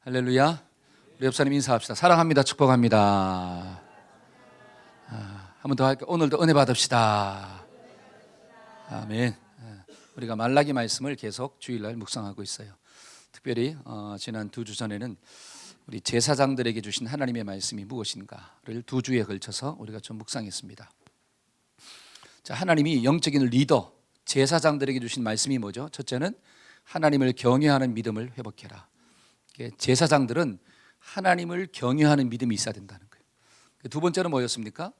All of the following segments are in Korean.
할렐루야. 우리 옆사님 인사합시다. 사랑합니다. 축복합니다. 한 번 더 할게요. 오늘도 은혜 받읍시다. 아멘. 우리가 말라기 말씀을 계속 주일날 묵상하고 있어요. 특별히 지난 2주 전에는 우리 제사장들에게 주신 하나님의 말씀이 무엇인가를 2주에 걸쳐서 우리가 좀 묵상했습니다. 자, 하나님이 영적인 리더, 제사장들에게 주신 말씀이 뭐죠? 첫째는 하나님을 경외하는 믿음을 회복해라. 제사장들은 하나님을 경외하는 믿음이 있어야 된다는 거예요. 두 번째는 뭐였습니까?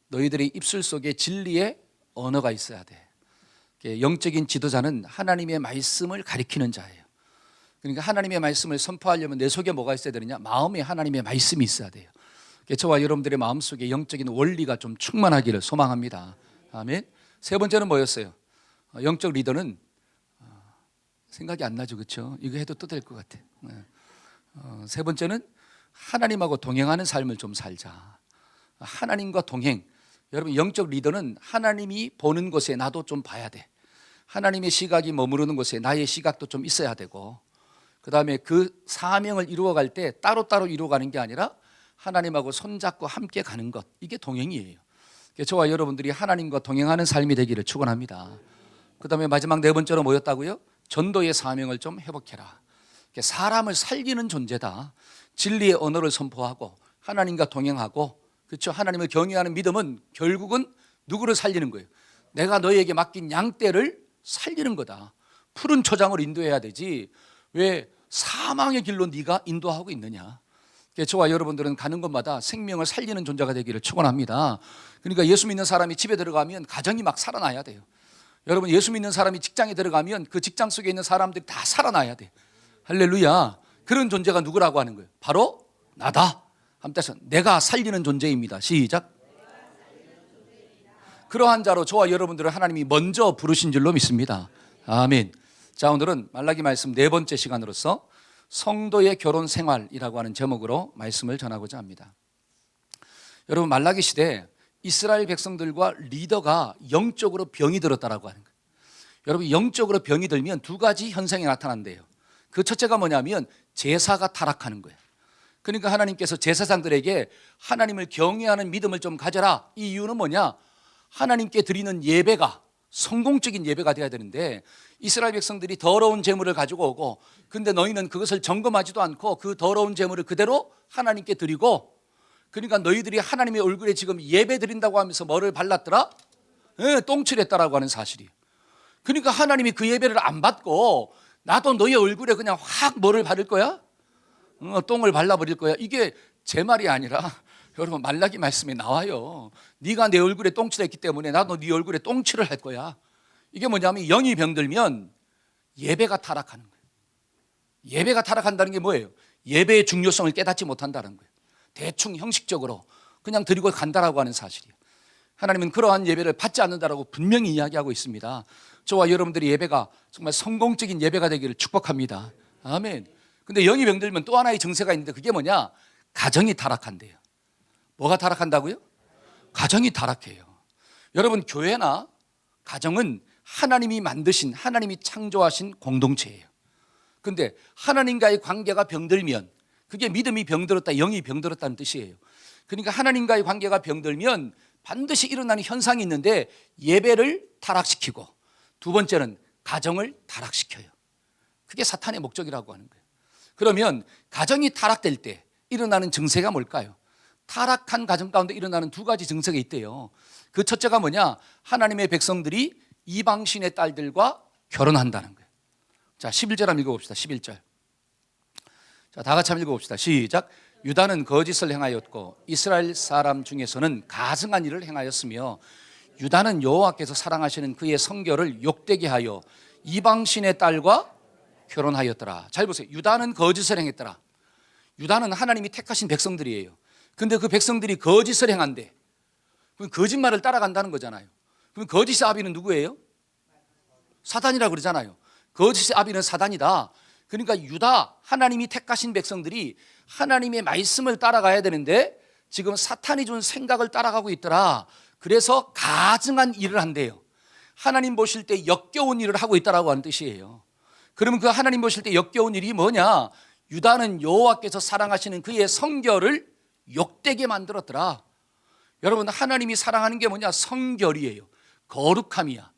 너희들의 입술 속에 진리의 언어가 있어야 돼. 영적인 지도자는 하나님의 말씀을 가리키는 자예요. 그러니까 하나님의 말씀을 선포하려면 내 속에 뭐가 있어야 되느냐? 마음에 하나님의 말씀이 있어야 돼요. 저와 여러분들의 마음속에 영적인 원리가 좀 충만하기를 소망합니다. 아멘. 세 번째는 뭐였어요? 영적 리더는 생각이 안 나죠, 그렇죠? 이거 해도 또 될 것 같아. 세 번째는 하나님하고 동행하는 삶을 좀 살자. 하나님과 동행. 여러분, 영적 리더는 하나님이 보는 곳에 나도 좀 봐야 돼. 하나님의 시각이 머무르는 곳에 나의 시각도 좀 있어야 되고, 그 다음에 그 사명을 이루어갈 때 따로따로 이루어가는 게 아니라 하나님하고 손잡고 함께 가는 것, 이게 동행이에요. 저와 여러분들이 하나님과 동행하는 삶이 되기를 축원합니다. 그 다음에 마지막 네 번째로 뭐였다고요? 전도의 사명을 좀 회복해라. 사람을 살리는 존재다. 진리의 언어를 선포하고 하나님과 동행하고, 그렇죠? 하나님을 경외하는 믿음은 결국은 누구를 살리는 거예요? 내가 너희에게 맡긴 양떼를 살리는 거다. 푸른 초장을 인도해야 되지 왜 사망의 길로 네가 인도하고 있느냐. 저와 여러분들은 가는 곳마다 생명을 살리는 존재가 되기를 축원합니다. 그러니까 예수 믿는 사람이 집에 들어가면 가정이 막 살아나야 돼요. 여러분, 예수 믿는 사람이 직장에 들어가면 그 직장 속에 있는 사람들이 다 살아나야 돼요. 할렐루야. 그런 존재가 누구라고 하는 거예요? 바로 나다. 한번 따서 내가 살리는 존재입니다. 시작. 그러한 자로 저와 여러분들을 하나님이 먼저 부르신 줄로 믿습니다. 아멘. 자, 오늘은 말라기 말씀 네 번째 시간으로서 성도의 결혼 생활이라고 하는 제목으로 말씀을 전하고자 합니다. 여러분, 말라기 시대 이스라엘 백성들과 리더가 영적으로 병이 들었다라고 하는 거예요. 여러분, 영적으로 병이 들면 두 가지 현상이 나타난대요. 그 첫째가 뭐냐면 제사가 타락하는 거예요. 그러니까 하나님께서 제사장들에게 하나님을 경외하는 믿음을 좀 가져라. 이 이유는 뭐냐? 하나님께 드리는 예배가 성공적인 예배가 돼야 되는데 이스라엘 백성들이 더러운 재물을 가지고 오고, 근데 너희는 그것을 점검하지도 않고 그 더러운 재물을 그대로 하나님께 드리고, 그러니까 너희들이 하나님의 얼굴에 지금 예배 드린다고 하면서 뭐를 발랐더라? 똥칠했다라고 하는 사실이에요. 그러니까 하나님이 그 예배를 안 받고 나도 너희 얼굴에 그냥 확 뭐를 바를 거야? 똥을 발라버릴 거야. 이게 제 말이 아니라 여러분, 말라기 말씀에 나와요. 네가 내 얼굴에 똥칠했기 때문에 나도 네 얼굴에 똥칠을 할 거야. 이게 뭐냐면 영이 병들면 예배가 타락하는 거예요. 예배가 타락한다는 게 뭐예요? 예배의 중요성을 깨닫지 못한다는 거예요. 대충 형식적으로 그냥 드리고 간다라고 하는 사실이에요. 하나님은 그러한 예배를 받지 않는다라고 분명히 이야기하고 있습니다. 저와 여러분들의 예배가 정말 성공적인 예배가 되기를 축복합니다. 아멘. 근데 영이 병들면 또 하나의 증세가 있는데 그게 뭐냐? 가정이 타락한대요. 뭐가 타락한다고요? 가정이 타락해요. 여러분, 교회나 가정은 하나님이 만드신, 하나님이 창조하신 공동체예요. 근데 하나님과의 관계가 병들면 그게 믿음이 병들었다, 영이 병들었다는 뜻이에요. 그러니까 하나님과의 관계가 병들면 반드시 일어나는 현상이 있는데 예배를 타락시키고, 두 번째는 가정을 타락시켜요. 그게 사탄의 목적이라고 하는 거예요. 그러면 가정이 타락될 때 일어나는 증세가 뭘까요? 타락한 가정 가운데 일어나는 두 가지 증세가 있대요. 그 첫째가 뭐냐? 하나님의 백성들이 이방신의 딸들과 결혼한다는 거예요. 자, 11절 한번 읽어봅시다. 11절. 자, 다 같이 한번 읽어봅시다. 시작. 유다는 거짓을 행하였고 이스라엘 사람 중에서는 가증한 일을 행하였으며 유다는 여호와께서 사랑하시는 그의 성결을 욕되게 하여 이방신의 딸과 결혼하였더라. 잘 보세요. 유다는 거짓을 행했더라. 유다는 하나님이 택하신 백성들이에요. 근데 그 백성들이 거짓을 행한대. 그럼 거짓말을 따라간다는 거잖아요. 그럼 거짓의 아비는 누구예요? 사단이라고 그러잖아요. 거짓의 아비는 사단이다. 그러니까 유다, 하나님이 택하신 백성들이 하나님의 말씀을 따라가야 되는데 지금 사탄이 준 생각을 따라가고 있더라. 그래서 가증한 일을 한대요. 하나님 보실 때 역겨운 일을 하고 있다라고 하는 뜻이에요. 그러면 그 하나님 보실 때 역겨운 일이 뭐냐? 유다는 여호와께서 사랑하시는 그의 성결을 욕되게 만들었더라. 여러분, 하나님이 사랑하는 게 뭐냐? 성결이에요. 거룩함이야.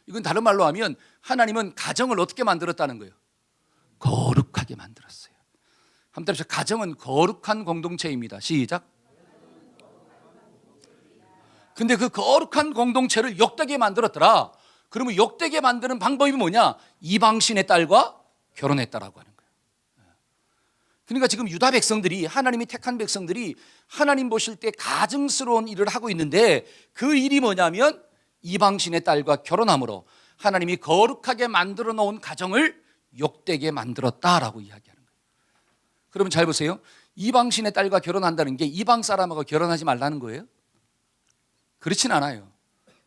이건 다른 말로 하면 하나님은 가정을 어떻게 만들었다는 거예요? 거룩하게 만들었어요. 한번 따라서 가정은 거룩한 공동체입니다. 시작. 근데 그 거룩한 공동체를 욕되게 만들었더라. 그러면 욕되게 만드는 방법이 뭐냐? 이방신의 딸과 결혼했다라고 하는 거예요. 그러니까 지금 유다 백성들이, 하나님이 택한 백성들이 하나님 보실 때 가증스러운 일을 하고 있는데, 그 일이 뭐냐면 이방신의 딸과 결혼함으로 하나님이 거룩하게 만들어 놓은 가정을 욕되게 만들었다라고 이야기하는 거예요. 그러면 잘 보세요. 이방신의 딸과 결혼한다는 게 이방 사람하고 결혼하지 말라는 거예요? 그렇진 않아요.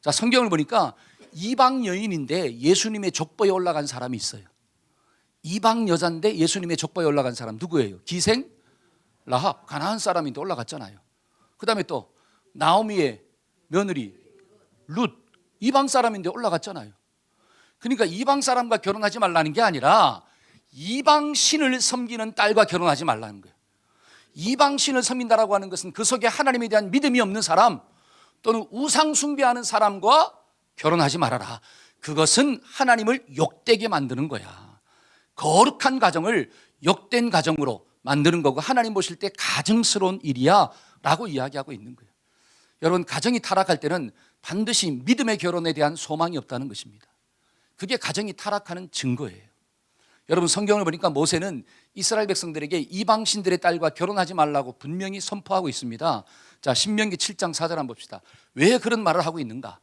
자, 성경을 보니까 이방 여인인데 예수님의 족보에 올라간 사람이 있어요. 이방 여자인데 예수님의 족보에 올라간 사람 누구예요? 기생 라합, 가나안 사람인데 올라갔잖아요. 그 다음에 또 나오미의 며느리 룻, 이방 사람인데 올라갔잖아요. 그러니까 이방 사람과 결혼하지 말라는 게 아니라 이방 신을 섬기는 딸과 결혼하지 말라는 거예요. 이방 신을 섬긴다라고 하는 것은 그 속에 하나님에 대한 믿음이 없는 사람 또는 우상 숭배하는 사람과 결혼하지 말아라. 그것은 하나님을 욕되게 만드는 거야. 거룩한 가정을 욕된 가정으로 만드는 거고 하나님 보실 때 가증스러운 일이야 라고 이야기하고 있는 거예요. 여러분, 가정이 타락할 때는 반드시 믿음의 결혼에 대한 소망이 없다는 것입니다. 그게 가정이 타락하는 증거예요. 여러분, 성경을 보니까 모세는 이스라엘 백성들에게 이방신들의 딸과 결혼하지 말라고 분명히 선포하고 있습니다. 자, 신명기 7장 4절 한번 봅시다. 왜 그런 말을 하고 있는가?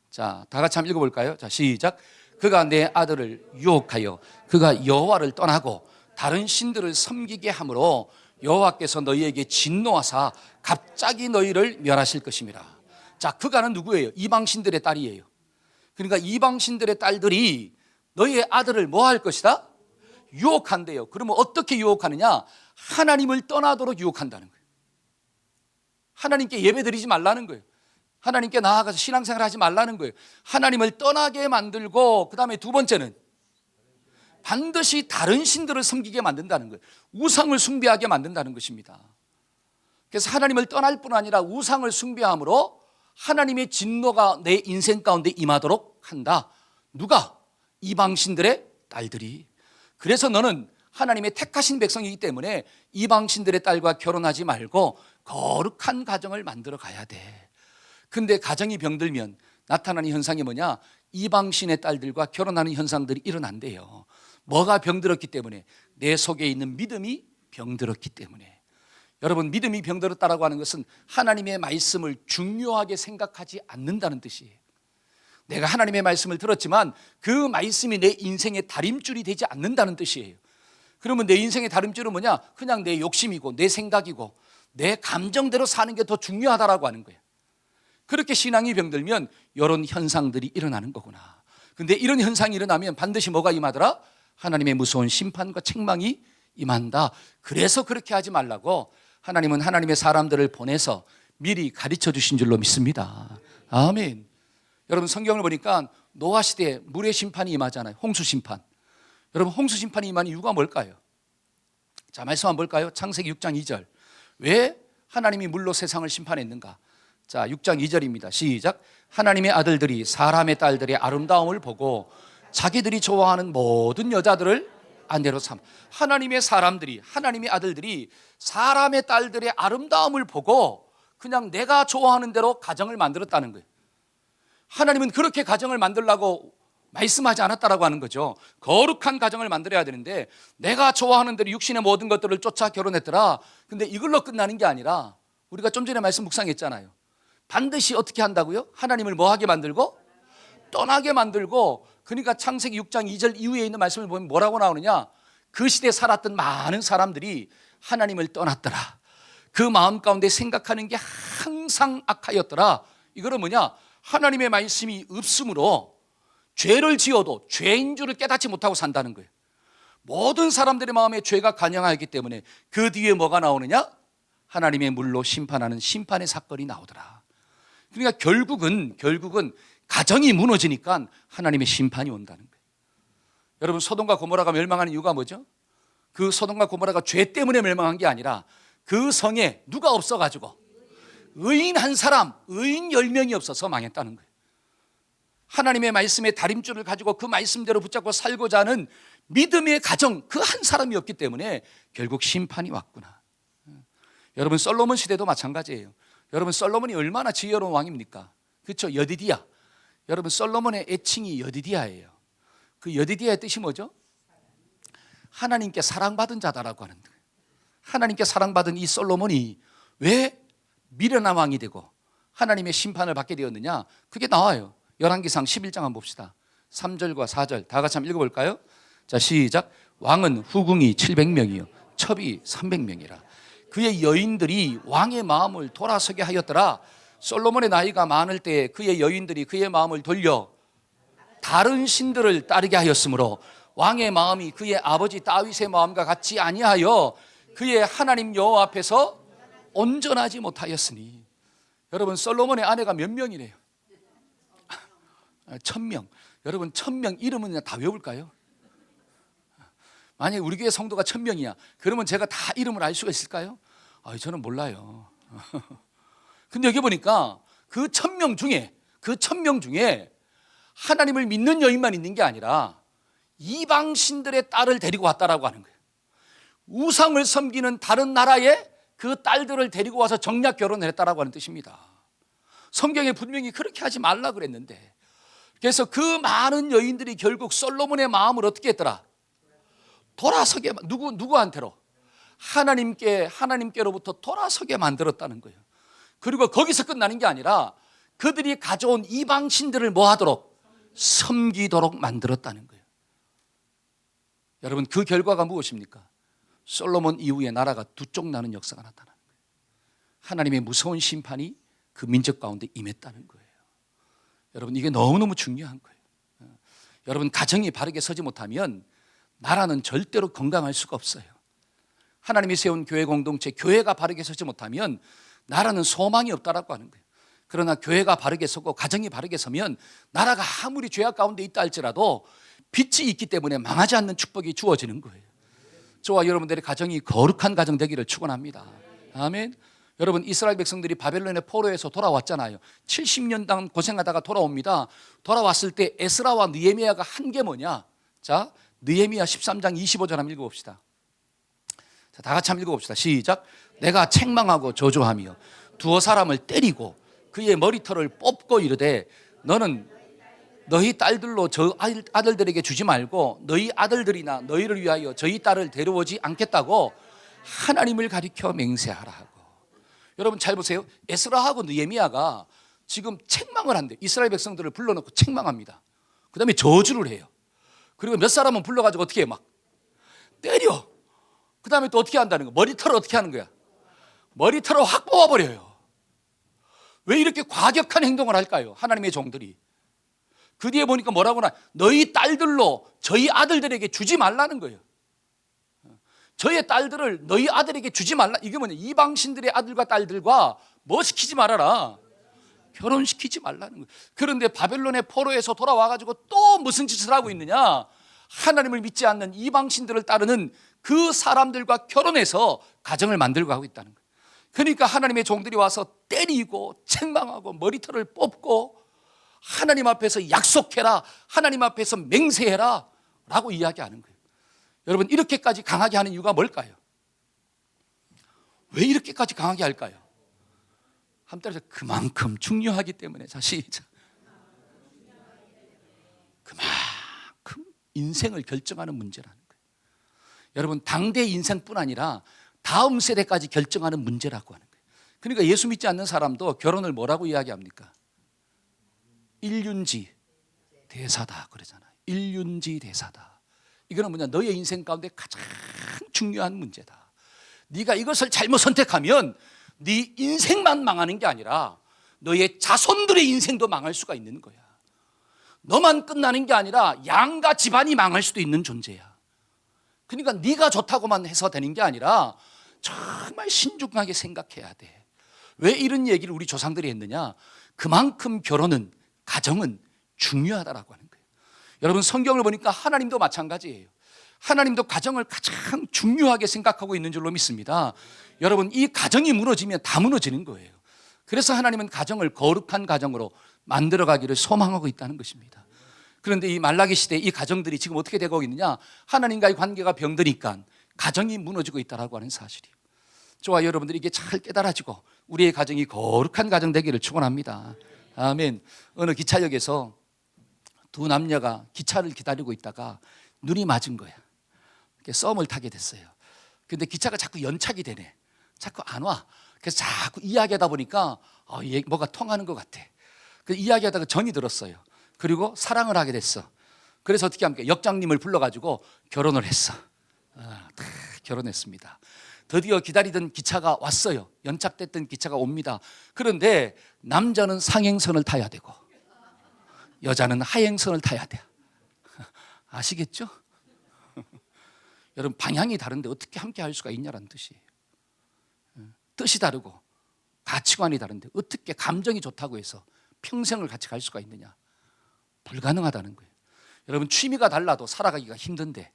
자, 다 같이 한번 읽어볼까요? 자, 시작. 그가 내 아들을 유혹하여 그가 여호와를 떠나고 다른 신들을 섬기게 함으로 여호와께서 너희에게 진노하사 갑자기 너희를 멸하실 것임이라. 자, 그가는 누구예요? 이방신들의 딸이에요. 그러니까 이방신들의 딸들이 너희의 아들을 뭐 할 것이다? 유혹한대요. 그러면 어떻게 유혹하느냐? 하나님을 떠나도록 유혹한다는 거예요. 하나님께 예배드리지 말라는 거예요. 하나님께 나아가서 신앙생활 하지 말라는 거예요. 하나님을 떠나게 만들고, 그 다음에 두 번째는 반드시 다른 신들을 섬기게 만든다는 거예요. 우상을 숭배하게 만든다는 것입니다. 그래서 하나님을 떠날 뿐 아니라 우상을 숭배함으로 하나님의 진노가 내 인생 가운데 임하도록 한다. 누가? 이방신들의 딸들이. 그래서 너는 하나님의 택하신 백성이기 때문에 이방신들의 딸과 결혼하지 말고 거룩한 가정을 만들어 가야 돼. 근데 가정이 병들면 나타나는 현상이 뭐냐? 이방신의 딸들과 결혼하는 현상들이 일어난대요. 뭐가 병들었기 때문에? 내 속에 있는 믿음이 병들었기 때문에. 여러분, 믿음이 병들었다라고 하는 것은 하나님의 말씀을 중요하게 생각하지 않는다는 뜻이에요. 내가 하나님의 말씀을 들었지만 그 말씀이 내 인생의 다림줄이 되지 않는다는 뜻이에요. 그러면 내 인생의 다림줄은 뭐냐? 그냥 내 욕심이고 내 생각이고 내 감정대로 사는 게 더 중요하다라고 하는 거예요. 그렇게 신앙이 병들면 이런 현상들이 일어나는 거구나. 근데 이런 현상이 일어나면 반드시 뭐가 임하더라? 하나님의 무서운 심판과 책망이 임한다. 그래서 그렇게 하지 말라고 하나님은 하나님의 사람들을 보내서 미리 가르쳐 주신 줄로 믿습니다. 아멘. 여러분, 성경을 보니까 노아 시대에 물의 심판이 임하잖아요. 홍수 심판. 여러분, 홍수 심판이 임한 이유가 뭘까요? 자, 말씀 한번 볼까요? 창세기 6장 2절. 왜 하나님이 물로 세상을 심판했는가? 자, 6장 2절입니다. 시작. 하나님의 아들들이 사람의 딸들의 아름다움을 보고 자기들이 좋아하는 모든 여자들을 아내로 삼. 하나님의 사람들이, 하나님의 아들들이 사람의 딸들의 아름다움을 보고 그냥 내가 좋아하는 대로 가정을 만들었다는 거예요. 하나님은 그렇게 가정을 만들라고 말씀하지 않았다라고 하는 거죠. 거룩한 가정을 만들어야 되는데 내가 좋아하는 대로 육신의 모든 것들을 쫓아 결혼했더라. 근데 이걸로 끝나는 게 아니라 우리가 좀 전에 말씀 묵상했잖아요. 반드시 어떻게 한다고요? 하나님을 뭐하게 만들고? 떠나게 만들고. 그러니까 창세기 6장 2절 이후에 있는 말씀을 보면 뭐라고 나오느냐? 그 시대에 살았던 많은 사람들이 하나님을 떠났더라. 그 마음 가운데 생각하는 게 항상 악하였더라. 이거는 뭐냐? 하나님의 말씀이 없으므로 죄를 지어도 죄인 줄을 깨닫지 못하고 산다는 거예요. 모든 사람들의 마음에 죄가 관영하였기 때문에 그 뒤에 뭐가 나오느냐? 하나님의 물로 심판하는 심판의 사건이 나오더라. 그러니까 결국은 가정이 무너지니까 하나님의 심판이 온다는 거예요. 여러분, 소돔과 고모라가 멸망하는 이유가 뭐죠? 그 소돔과 고모라가 죄 때문에 멸망한 게 아니라 그 성에 누가 없어가지고 의인 한 사람, 의인 10명이 없어서 망했다는 거예요. 하나님의 말씀의 다림줄을 가지고 그 말씀대로 붙잡고 살고자 하는 믿음의 가정, 그 한 사람이 없기 때문에 결국 심판이 왔구나. 여러분, 솔로몬 시대도 마찬가지예요. 여러분, 솔로몬이 얼마나 지혜로운 왕입니까? 그렇죠? 여디디야. 여러분, 솔로몬의 애칭이 여디디야예요. 그 여디디야의 뜻이 뭐죠? 하나님께 사랑받은 자다라고 하는 거예요. 하나님께 사랑받은 이 솔로몬이 왜 미련한 왕이 되고 하나님의 심판을 받게 되었느냐? 그게 나와요. 열왕기상 11장 한번 봅시다. 3절과 4절 다 같이 한번 읽어볼까요? 자, 시작. 왕은 후궁이 700명이요 첩이 300명이라. 그의 여인들이 왕의 마음을 돌아서게 하였더라. 솔로몬의 나이가 많을 때 그의 여인들이 그의 마음을 돌려 다른 신들을 따르게 하였으므로 왕의 마음이 그의 아버지 다윗의 마음과 같이 아니하여 그의 하나님 여호와 앞에서 온전하지 못하였으니. 여러분, 솔로몬의 아내가 몇 명이래요? 1000명. 여러분, 1000명 이름은 그냥 다 외울까요? 만약에 우리 교회 성도가 1000명이야 그러면 제가 다 이름을 알 수가 있을까요? 저는 몰라요. 근데 여기 보니까 그 1000명 중에 하나님을 믿는 여인만 있는 게 아니라 이방 신들의 딸을 데리고 왔다라고 하는 거예요. 우상을 섬기는 다른 나라의 그 딸들을 데리고 와서 정략 결혼을 했다라고 하는 뜻입니다. 성경에 분명히 그렇게 하지 말라 그랬는데, 그래서 그 많은 여인들이 결국 솔로몬의 마음을 어떻게 했더라? 돌아서게, 누구한테로? 하나님께로부터 돌아서게 만들었다는 거예요. 그리고 거기서 끝나는 게 아니라 그들이 가져온 이방 신들을 뭐 하도록? 섬기도록 만들었다는 거예요. 여러분, 그 결과가 무엇입니까? 솔로몬 이후에 나라가 두 쪽 나는 역사가 나타나는 거예요. 하나님의 무서운 심판이 그 민족 가운데 임했다는 거예요. 여러분, 이게 너무너무 중요한 거예요. 여러분, 가정이 바르게 서지 못하면 나라는 절대로 건강할 수가 없어요. 하나님이 세운 교회 공동체, 교회가 바르게 서지 못하면 나라는 소망이 없다라고 하는 거예요. 그러나 교회가 바르게 서고 가정이 바르게 서면 나라가 아무리 죄악 가운데 있다 할지라도 빛이 있기 때문에 망하지 않는 축복이 주어지는 거예요. 저와 여러분들의 가정이 거룩한 가정 되기를 축원합니다. 아멘. 여러분, 이스라엘 백성들이 바벨론의 포로에서 돌아왔잖아요. 70년 당 고생하다가 돌아옵니다. 돌아왔을 때 에스라와 느헤미야가 한 게 뭐냐? 자, 느헤미야 13장 25절 한번 읽어봅시다. 자, 다 같이 한번 읽어봅시다. 시작. 내가 책망하고 저주하며 두어 사람을 때리고 그의 머리털을 뽑고 이르되 너는 너희 딸들로 저 아들들에게 주지 말고 너희 아들들이나 너희를 위하여 저희 딸을 데려오지 않겠다고 하나님을 가리켜 맹세하라 하고. 여러분 잘 보세요. 에스라하고 느헤미야가 지금 책망을 한대. 이스라엘 백성들을 불러놓고 책망합니다. 그 다음에 저주를 해요. 그리고 몇 사람은 불러가지고 어떻게 해? 막 때려. 그 다음에 또 어떻게 한다는 거야? 머리털을 어떻게 하는 거야? 머리털을 확 뽑아버려요. 왜 이렇게 과격한 행동을 할까요? 하나님의 종들이. 그 뒤에 보니까 뭐라고 하나? 너희 딸들로 저희 아들들에게 주지 말라는 거예요. 저의 딸들을 너희 아들에게 주지 말라. 이게 뭐냐? 이방신들의 아들과 딸들과 뭐 시키지 말아라? 결혼시키지 말라는 거예요. 그런데 바벨론의 포로에서 돌아와가지고 또 무슨 짓을 하고 있느냐? 하나님을 믿지 않는 이방신들을 따르는 그 사람들과 결혼해서 가정을 만들고 하고 있다는 거예요. 그러니까 하나님의 종들이 와서 때리고 책망하고 머리털을 뽑고 하나님 앞에서 약속해라, 하나님 앞에서 맹세해라 라고 이야기하는 거예요. 여러분, 이렇게까지 강하게 하는 이유가 뭘까요? 왜 이렇게까지 강하게 할까요? 한때에서 그만큼 중요하기 때문에. 자, 시작. 그만큼 인생을 결정하는 문제라는 거예요. 여러분, 당대 인생뿐 아니라 다음 세대까지 결정하는 문제라고 하는 거예요. 그러니까 예수 믿지 않는 사람도 결혼을 뭐라고 이야기합니까? 일륜지 대사다 그러잖아요. 일륜지 대사다. 이거는 뭐냐? 너의 인생 가운데 가장 중요한 문제다. 네가 이것을 잘못 선택하면 네 인생만 망하는 게 아니라 너의 자손들의 인생도 망할 수가 있는 거야. 너만 끝나는 게 아니라 양가 집안이 망할 수도 있는 존재야. 그러니까 네가 좋다고만 해서 되는 게 아니라 정말 신중하게 생각해야 돼. 왜 이런 얘기를 우리 조상들이 했느냐? 그만큼 결혼은, 가정은 중요하다라고 하는 거예요. 여러분, 성경을 보니까 하나님도 마찬가지예요. 하나님도 가정을 가장 중요하게 생각하고 있는 줄로 믿습니다. 여러분, 이 가정이 무너지면 다 무너지는 거예요. 그래서 하나님은 가정을 거룩한 가정으로 만들어가기를 소망하고 있다는 것입니다. 그런데 이 말라기 시대에 이 가정들이 지금 어떻게 되고 있느냐? 하나님과의 관계가 병드니까 가정이 무너지고 있다고 하는 사실이에요. 저와 여러분들이 이게 잘 깨달아지고 우리의 가정이 거룩한 가정 되기를 축원합니다. 아멘. 어느 기차역에서 두 남녀가 기차를 기다리고 있다가 눈이 맞은 거야. 썸을 타게 됐어요. 근데 기차가 자꾸 연착이 되네. 자꾸 안 와. 그래서 자꾸 이야기하다 보니까 뭐가 통하는 것 같아. 그 이야기하다가 정이 들었어요. 그리고 사랑을 하게 됐어. 그래서 어떻게 합니까? 역장님을 불러가지고 결혼을 했어. 다 결혼했습니다. 드디어 기다리던 기차가 왔어요. 연착됐던 기차가 옵니다. 그런데 남자는 상행선을 타야 되고 여자는 하행선을 타야 돼. 아시겠죠? 여러분, 방향이 다른데 어떻게 함께 할 수가 있냐라는 뜻이에요. 뜻이 다르고 가치관이 다른데 어떻게 감정이 좋다고 해서 평생을 같이 갈 수가 있느냐? 불가능하다는 거예요. 여러분, 취미가 달라도 살아가기가 힘든데,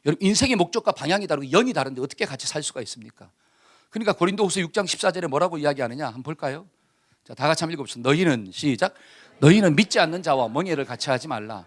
여러분, 인생의 목적과 방향이 다르고 연이 다른데 어떻게 같이 살 수가 있습니까? 그러니까 고린도후서 6장 14절에 뭐라고 이야기하느냐? 한번 볼까요? 자, 다 같이 한번 읽어봅시다. 너희는, 시작, 너희는 믿지 않는 자와 멍에를 같이 하지 말라.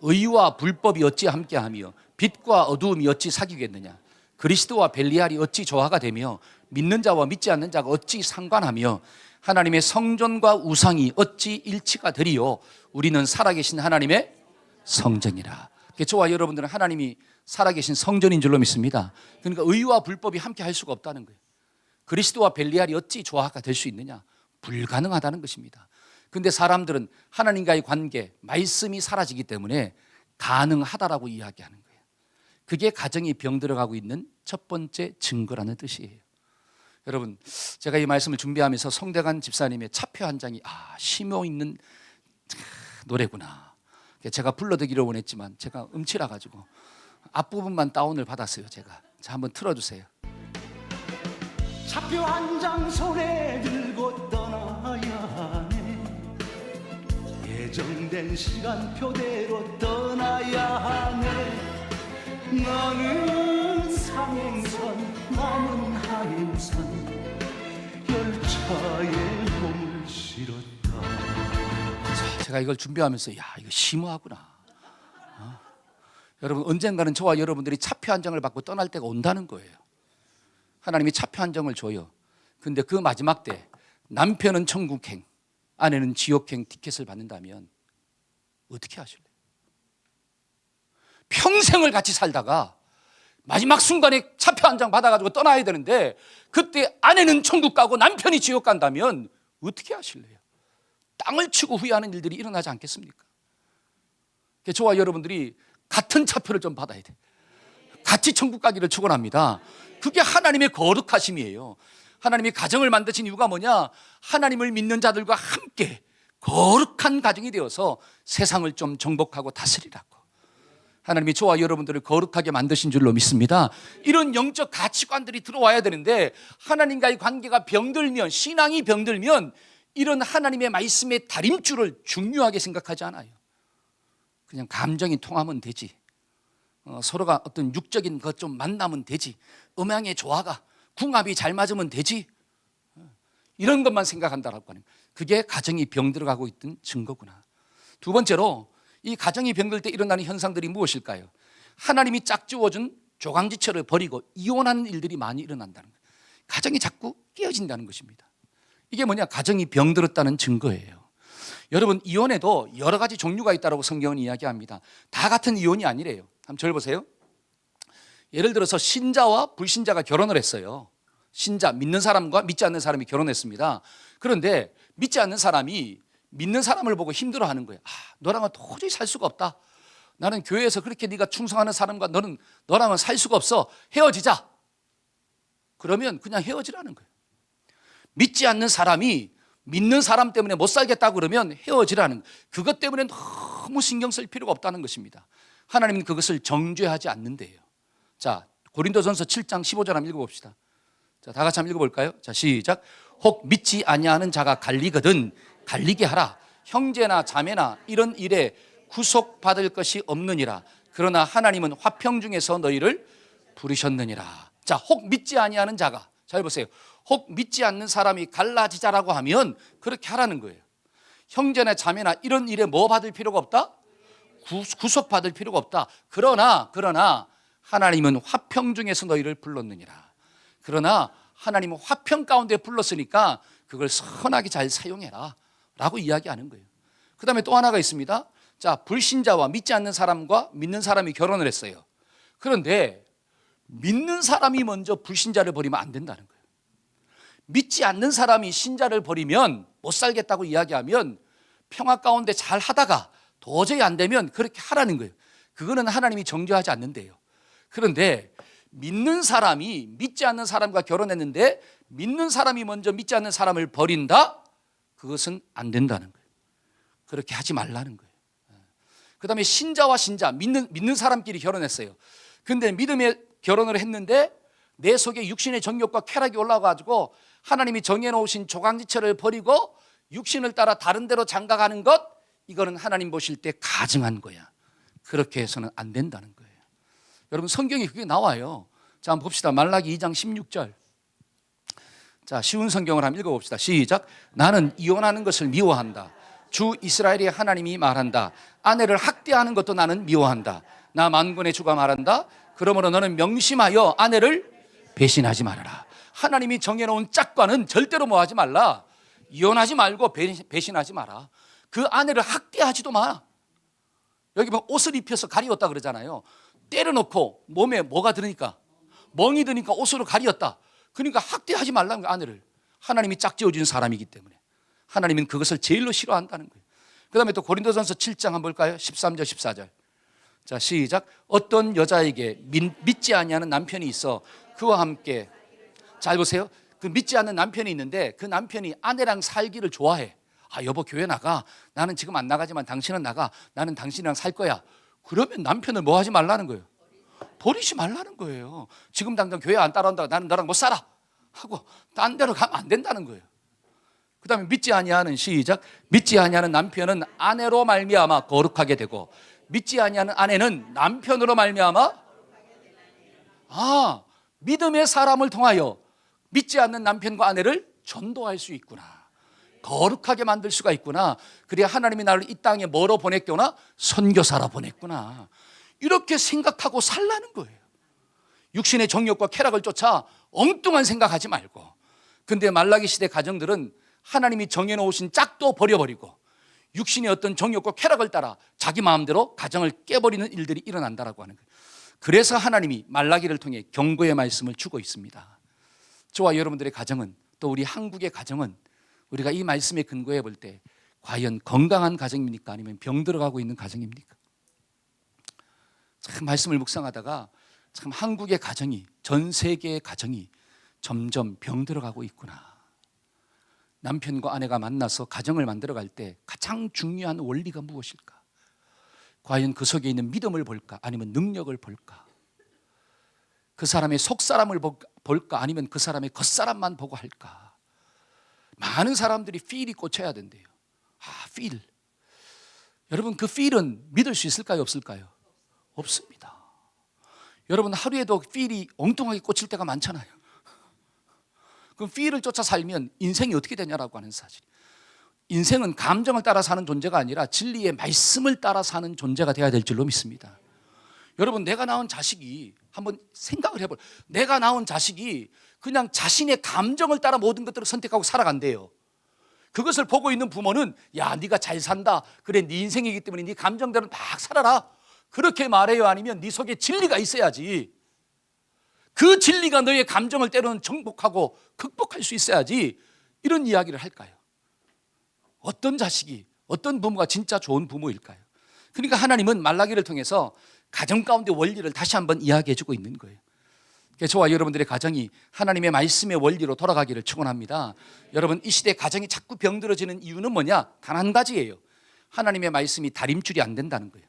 의와 불법이 어찌 함께하며 빛과 어두움이 어찌 사귀겠느냐? 그리스도와 벨리알이 어찌 조화가 되며 믿는 자와 믿지 않는 자가 어찌 상관하며 하나님의 성전과 우상이 어찌 일치가 되리요? 우리는 살아계신 하나님의 성전이라. 저와 여러분들은 하나님이 살아계신 성전인 줄로 믿습니다. 그러니까 의와 불법이 함께 할 수가 없다는 거예요. 그리스도와 벨리알이 어찌 조화가 될 수 있느냐? 불가능하다는 것입니다. 그런데 사람들은 하나님과의 관계, 말씀이 사라지기 때문에 가능하다라고 이야기하는 거예요. 그게 가정이 병들어가고 있는 첫 번째 증거라는 뜻이에요. 여러분, 제가 이 말씀을 준비하면서 성대관 집사님의 차표 한 장이 심오 있는 노래구나. 제가 불러드리기로 원했지만 제가 음치라 가지고 앞부분만 다운을 받았어요. 제가. 자, 한번 틀어주세요. 차표 한 장 손에 들고 떠나야 하네. 예정된 시간표대로 떠나야 하네. 나는 상행선, 남은 하행선, 열차에 몸을 실었다. 자, 제가 이걸 준비하면서 이거 심오하구나. 여러분, 언젠가는 저와 여러분들이 차표 한 장을 받고 떠날 때가 온다는 거예요. 하나님이 차표 한 장을 줘요. 근데 그 마지막 때 남편은 천국행, 아내는 지옥행 티켓을 받는다면 어떻게 하실래요? 평생을 같이 살다가 마지막 순간에 차표 한 장 받아가지고 떠나야 되는데 그때 아내는 천국 가고 남편이 지옥 간다면 어떻게 하실래요? 땅을 치고 후회하는 일들이 일어나지 않겠습니까? 저와 여러분들이 같은 차표를 좀 받아야 돼. 같이 천국 가기를 축원합니다. 그게 하나님의 거룩하심이에요. 하나님이 가정을 만드신 이유가 뭐냐? 하나님을 믿는 자들과 함께 거룩한 가정이 되어서 세상을 좀 정복하고 다스리라고. 하나님이 저와 여러분들을 거룩하게 만드신 줄로 믿습니다. 이런 영적 가치관들이 들어와야 되는데 하나님과의 관계가 병들면, 신앙이 병들면 이런 하나님의 말씀의 다림줄을 중요하게 생각하지 않아요. 그냥 감정이 통하면 되지. 서로가 어떤 육적인 것 좀 만나면 되지. 음향의 조화가, 궁합이 잘 맞으면 되지. 이런 것만 생각한다라고 하는, 그게 가정이 병들어가고 있던 증거구나. 두 번째로 이 가정이 병들 때 일어나는 현상들이 무엇일까요? 하나님이 짝지어준 조강지처를 버리고 이혼하는 일들이 많이 일어난다는 거예요. 가정이 자꾸 깨어진다는 것입니다. 이게 뭐냐? 가정이 병들었다는 증거예요. 여러분, 이혼에도 여러 가지 종류가 있다고 성경은 이야기합니다. 다 같은 이혼이 아니래요. 한번 저를 보세요. 예를 들어서 신자와 불신자가 결혼을 했어요. 신자, 믿는 사람과 믿지 않는 사람이 결혼했습니다. 그런데 믿지 않는 사람이 믿는 사람을 보고 힘들어하는 거예요. 너랑은 도저히 살 수가 없다. 나는 교회에서 그렇게 네가 충성하는 사람과 너랑은 살 수가 없어. 헤어지자. 그러면 그냥 헤어지라는 거예요. 믿지 않는 사람이 믿는 사람 때문에 못 살겠다고 그러면 헤어지라는 거예요. 그것 때문에 너무 신경 쓸 필요가 없다는 것입니다. 하나님은 그것을 정죄하지 않는데요. 자, 고린도전서 7장 15절 한번 읽어봅시다. 자, 다 같이 한번 읽어볼까요? 자, 시작. 혹 믿지 아니하는 자가 갈리거든 갈리게 하라. 형제나 자매나 이런 일에 구속받을 것이 없느니라. 그러나 하나님은 화평 중에서 너희를 부르셨느니라. 자, 혹 믿지 아니하는 자가, 잘 보세요. 혹 믿지 않는 사람이 갈라지자라고 하면 그렇게 하라는 거예요. 형제나 자매나 이런 일에 뭐 받을 필요가 없다? 구속받을 필요가 없다. 그러나 하나님은 화평 중에서 너희를 불렀느니라. 그러나 하나님은 화평 가운데 불렀으니까 그걸 선하게 잘 사용해라 라고 이야기하는 거예요. 그 다음에 또 하나가 있습니다. 자, 불신자와 믿지 않는 사람과 믿는 사람이 결혼을 했어요. 그런데 믿는 사람이 먼저 불신자를 버리면 안 된다는 거예요. 믿지 않는 사람이 신자를 버리면 못 살겠다고 이야기하면 평화 가운데 잘 하다가 도저히 안 되면 그렇게 하라는 거예요. 그거는 하나님이 정죄하지 않는데요. 그런데 믿는 사람이 믿지 않는 사람과 결혼했는데 믿는 사람이 먼저 믿지 않는 사람을 버린다? 그것은 안 된다는 거예요. 그렇게 하지 말라는 거예요. 그 다음에 신자와 신자, 믿는 사람끼리 결혼했어요. 근데 믿음의 결혼을 했는데 내 속에 육신의 정욕과 쾌락이 올라와가지고 하나님이 정해놓으신 조강지처를 버리고 육신을 따라 다른 데로 장가가는 것, 이거는 하나님 보실 때 가증한 거야. 그렇게 해서는 안 된다는 거예요. 여러분, 성경에 그게 나와요. 자, 한번 봅시다. 말라기 2장 16절. 자, 쉬운 성경을 한번 읽어봅시다. 시작. 나는 이혼하는 것을 미워한다. 주 이스라엘의 하나님이 말한다. 아내를 학대하는 것도 나는 미워한다. 나 만군의 주가 말한다. 그러므로 너는 명심하여 아내를 배신하지 말아라. 하나님이 정해놓은 짝과는 절대로 뭐 하지 말라. 이혼하지 말고 배신하지 마라. 그 아내를 학대하지도 마. 여기 뭐 옷을 입혀서 가리웠다 그러잖아요. 때려놓고 몸에 뭐가 들으니까, 멍이 드니까 옷으로 가리웠다. 그러니까 학대하지 말라는 거예요, 아내를. 하나님이 짝지어준 사람이기 때문에 하나님은 그것을 제일로 싫어한다는 거예요. 그 다음에 또 고린도전서 7장 한번 볼까요? 13절 14절. 자, 시작. 어떤 여자에게 믿지 아니하는 남편이 있어 그와 함께, 잘 보세요. 그 믿지 않는 남편이 있는데 그 남편이 아내랑 살기를 좋아해. 아, 여보 교회 나가. 나는 지금 안 나가지만 당신은 나가. 나는 당신이랑 살 거야. 그러면 남편을 뭐 하지 말라는 거예요? 버리지 말라는 거예요. 지금 당장 교회 안 따라온다고 나는 너랑 못 살아 하고 딴 데로 가면 안 된다는 거예요. 그 다음에 믿지 아니하는, 시작. 믿지 아니하는 남편은 아내로 말미암아 거룩하게 되고 믿지 아니하는 아내는 남편으로 말미암아, 믿음의 사람을 통하여 믿지 않는 남편과 아내를 전도할 수 있구나. 거룩하게 만들 수가 있구나. 그래야 하나님이 나를 이 땅에 뭐로 보냈구나? 선교사로 보냈구나. 이렇게 생각하고 살라는 거예요. 육신의 정욕과 쾌락을 쫓아 엉뚱한 생각하지 말고. 근데 말라기 시대 가정들은 하나님이 정해놓으신 짝도 버려버리고 육신의 어떤 정욕과 쾌락을 따라 자기 마음대로 가정을 깨버리는 일들이 일어난다라고 하는 거예요. 그래서 하나님이 말라기를 통해 경고의 말씀을 주고 있습니다. 저와 여러분들의 가정은, 또 우리 한국의 가정은 우리가 이 말씀에 근거해 볼 때 과연 건강한 가정입니까? 아니면 병 들어가고 있는 가정입니까? 참 말씀을 묵상하다가 참 한국의 가정이, 전 세계의 가정이 점점 병 들어가고 있구나. 남편과 아내가 만나서 가정을 만들어갈 때 가장 중요한 원리가 무엇일까? 과연 그 속에 있는 믿음을 볼까? 아니면 능력을 볼까? 그 사람의 속사람을 볼까? 아니면 그 사람의 겉사람만 보고 할까? 많은 사람들이 필이 꽂혀야 된대요. 필. 여러분, 그 필은 믿을 수 있을까요? 없을까요? 없습니다. 여러분, 하루에도 필이 엉뚱하게 꽂힐 때가 많잖아요. 그럼 필을 쫓아 살면 인생이 어떻게 되냐라고 하는 사실. 인생은 감정을 따라 사는 존재가 아니라 진리의 말씀을 따라 사는 존재가 되어야 될 줄로 믿습니다. 여러분, 내가 낳은 자식이, 한번 생각을 해볼, 내가 낳은 자식이 그냥 자신의 감정을 따라 모든 것들을 선택하고 살아간대요. 그것을 보고 있는 부모는, 야, 네가 잘 산다, 그래 네 인생이기 때문에 네 감정대로 막 살아라, 그렇게 말해요? 아니면 네 속에 진리가 있어야지, 그 진리가 너의 감정을 때로는 정복하고 극복할 수 있어야지, 이런 이야기를 할까요? 어떤 자식이, 어떤 부모가 진짜 좋은 부모일까요? 그러니까 하나님은 말라기를 통해서 가정 가운데 원리를 다시 한번 이야기해 주고 있는 거예요. 저와 여러분들의 가정이 하나님의 말씀의 원리로 돌아가기를 축원합니다. 여러분, 이 시대 가정이 자꾸 병들어지는 이유는 뭐냐? 단 한 가지예요. 하나님의 말씀이 다림줄이 안 된다는 거예요.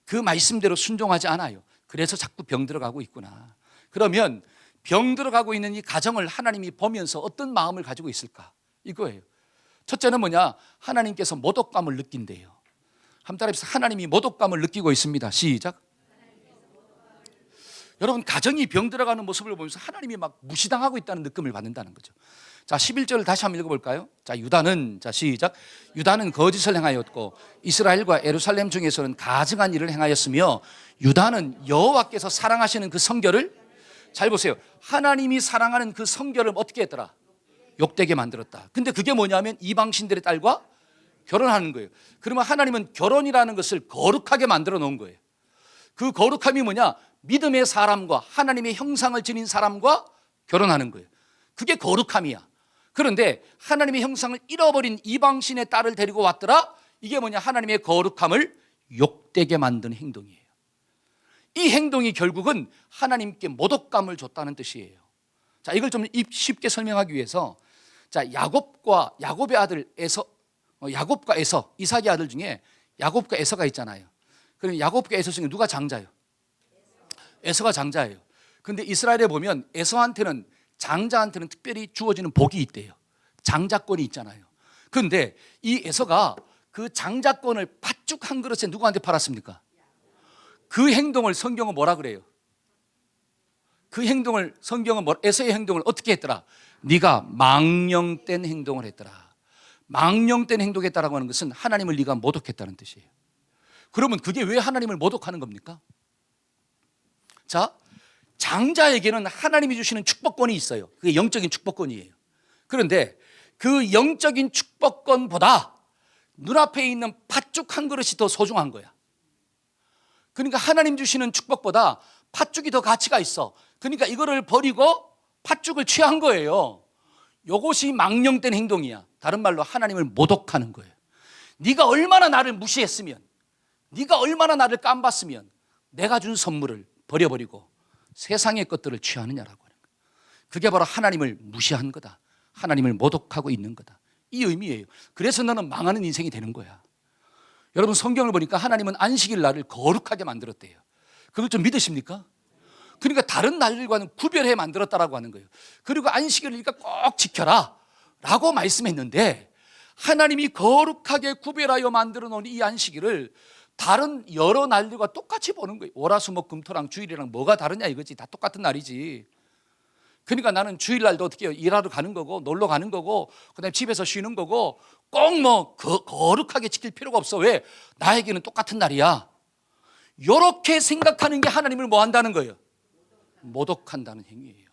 그 말씀대로 순종하지 않아요. 그래서 자꾸 병들어가고 있구나. 그러면 병들어가고 있는 이 가정을 하나님이 보면서 어떤 마음을 가지고 있을까? 이거예요. 첫째는 뭐냐? 하나님께서 모독감을 느낀대요. 한번 따라해보세요. 하나님이 모독감을 느끼고 있습니다. 시작. 여러분 가정이 병들어가는 모습을 보면서 하나님이 막 무시당하고 있다는 느낌을 받는다는 거죠. 자, 11절을 다시 한번 읽어볼까요? 자, 유다는, 자 시작. 유다는 거짓을 행하였고 이스라엘과 예루살렘 중에서는 가증한 일을 행하였으며 유다는 여호와께서 사랑하시는 그 성결을, 잘 보세요, 하나님이 사랑하는 그 성결을 어떻게 했더라? 욕되게 만들었다. 근데 그게 뭐냐면 이방신들의 딸과 결혼하는 거예요. 그러면 하나님은 결혼이라는 것을 거룩하게 만들어 놓은 거예요. 그 거룩함이 뭐냐? 믿음의 사람과 하나님의 형상을 지닌 사람과 결혼하는 거예요. 그게 거룩함이야. 그런데 하나님의 형상을 잃어버린 이방신의 딸을 데리고 왔더라. 이게 뭐냐? 하나님의 거룩함을 욕되게 만든 행동이에요. 이 행동이 결국은 하나님께 모독감을 줬다는 뜻이에요. 자, 이걸 좀 쉽게 설명하기 위해서, 자, 야곱의 아들 에서, 야곱과 에서, 이삭의 아들 중에 야곱과 에서가 있잖아요. 그럼 야곱과 에서 중에 누가 장자예요? 에서가 장자예요. 근데 이스라엘에 보면 에서한테는, 장자한테는 특별히 주어지는 복이 있대요. 장자권이 있잖아요. 그런데 이 에서가 그 장자권을 팥죽 한 그릇에 누구한테 팔았습니까? 그 행동을 성경은 뭐라 그래요? 그 행동을 성경은 에서의 행동을 어떻게 했더라? 네가 망령된 행동을 했더라. 망령된 행동했다라고 하는 것은 하나님을 네가 모독했다는 뜻이에요. 그러면 그게 왜 하나님을 모독하는 겁니까? 자, 장자에게는 하나님이 주시는 축복권이 있어요. 그게 영적인 축복권이에요. 그런데 그 영적인 축복권보다 눈앞에 있는 팥죽 한 그릇이 더 소중한 거야. 그러니까 하나님 주시는 축복보다 팥죽이 더 가치가 있어. 그러니까 이거를 버리고 팥죽을 취한 거예요. 이것이 망령된 행동이야. 다른 말로 하나님을 모독하는 거예요. 네가 얼마나 나를 무시했으면, 네가 얼마나 나를 깜봤으면 내가 준 선물을 버려버리고 세상의 것들을 취하느냐라고 하는 거예요. 그게 바로 하나님을 무시한 거다. 하나님을 모독하고 있는 거다. 이 의미예요. 그래서 너는 망하는 인생이 되는 거야. 여러분 성경을 보니까 하나님은 안식일 날을 거룩하게 만들었대요. 그걸 좀 믿으십니까? 그러니까 다른 날들과는 구별해 만들었다라고 하는 거예요. 그리고 안식일을 그러니까 꼭 지켜라 라고 말씀했는데, 하나님이 거룩하게 구별하여 만들어 놓은 이 안식일을 다른 여러 날들과 똑같이 보는 거예요. 월화수목금토랑 주일이랑 뭐가 다르냐 이거지. 다 똑같은 날이지. 그러니까 나는 주일날도 어떻게 해요? 일하러 가는 거고 놀러 가는 거고 그다음에 집에서 쉬는 거고 꼭 뭐 거룩하게 지킬 필요가 없어. 왜? 나에게는 똑같은 날이야. 이렇게 생각하는 게 하나님을 뭐 한다는 거예요? 모독한다는 행위예요.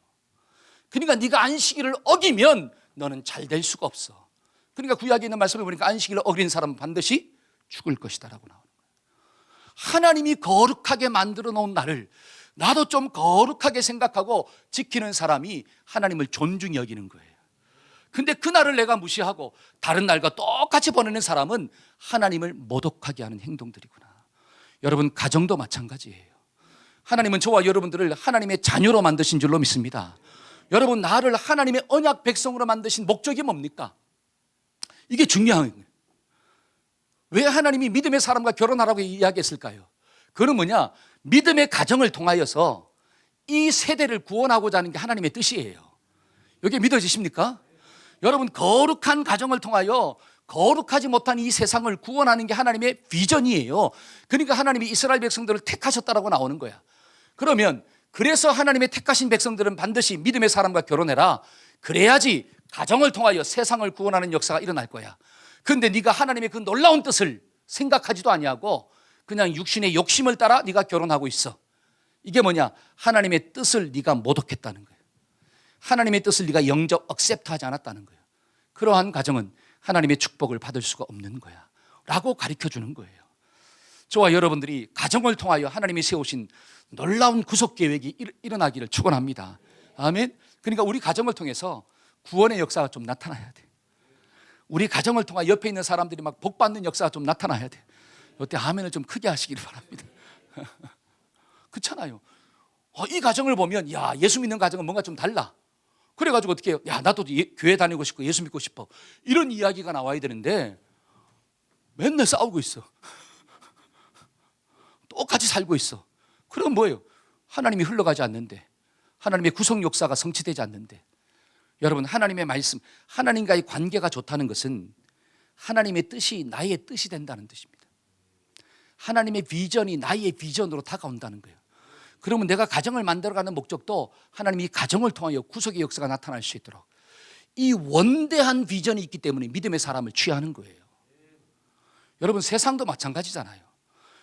그러니까 네가 안식일을 어기면 너는 잘 될 수가 없어. 그러니까 구약에 있는 말씀을 보니까 안식일을 어긴 사람은 반드시 죽을 것이다라고 나오는 거예요. 하나님이 거룩하게 만들어 놓은 날을 나도 좀 거룩하게 생각하고 지키는 사람이 하나님을 존중히 여기는 거예요. 근데 그 날을 내가 무시하고 다른 날과 똑같이 보내는 사람은 하나님을 모독하게 하는 행동들이구나. 여러분 가정도 마찬가지예요. 하나님은 저와 여러분들을 하나님의 자녀로 만드신 줄로 믿습니다. 여러분 나를 하나님의 언약 백성으로 만드신 목적이 뭡니까? 이게 중요한 거예요. 왜 하나님이 믿음의 사람과 결혼하라고 이야기했을까요? 그건 뭐냐? 믿음의 가정을 통하여서 이 세대를 구원하고자 하는 게 하나님의 뜻이에요. 이게 믿어지십니까? 여러분 거룩한 가정을 통하여 거룩하지 못한 이 세상을 구원하는 게 하나님의 비전이에요. 그러니까 하나님이 이스라엘 백성들을 택하셨다라고 나오는 거야. 그러면 그래서 하나님의 택하신 백성들은 반드시 믿음의 사람과 결혼해라. 그래야지 가정을 통하여 세상을 구원하는 역사가 일어날 거야. 그런데 네가 하나님의 그 놀라운 뜻을 생각하지도 아니하고 그냥 육신의 욕심을 따라 네가 결혼하고 있어. 이게 뭐냐? 하나님의 뜻을 네가 모독했다는 거예요. 하나님의 뜻을 네가 영접 억셉트하지 않았다는 거예요. 그러한 가정은 하나님의 축복을 받을 수가 없는 거야 라고 가르쳐주는 거예요. 저와 여러분들이 가정을 통하여 하나님이 세우신 놀라운 구속 계획이 일어나기를 축원합니다. 아멘. 그러니까 우리 가정을 통해서 구원의 역사가 좀 나타나야 돼. 우리 가정을 통해 옆에 있는 사람들이 막 복받는 역사가 좀 나타나야 돼. 이때 아멘을 좀 크게 하시기를 바랍니다. 그렇잖아요. 이 가정을 보면 야 예수 믿는 가정은 뭔가 좀 달라. 그래가지고 어떻게 해요? 야 나도 교회 다니고 싶고 예수 믿고 싶어. 이런 이야기가 나와야 되는데 맨날 싸우고 있어. 똑같이 살고 있어. 그럼 뭐예요? 하나님이 흘러가지 않는데, 하나님의 구속 역사가 성취되지 않는데. 여러분 하나님의 말씀, 하나님과의 관계가 좋다는 것은 하나님의 뜻이 나의 뜻이 된다는 뜻입니다. 하나님의 비전이 나의 비전으로 다가온다는 거예요. 그러면 내가 가정을 만들어가는 목적도 하나님이 가정을 통하여 구속의 역사가 나타날 수 있도록 이 원대한 비전이 있기 때문에 믿음의 사람을 취하는 거예요. 여러분 세상도 마찬가지잖아요.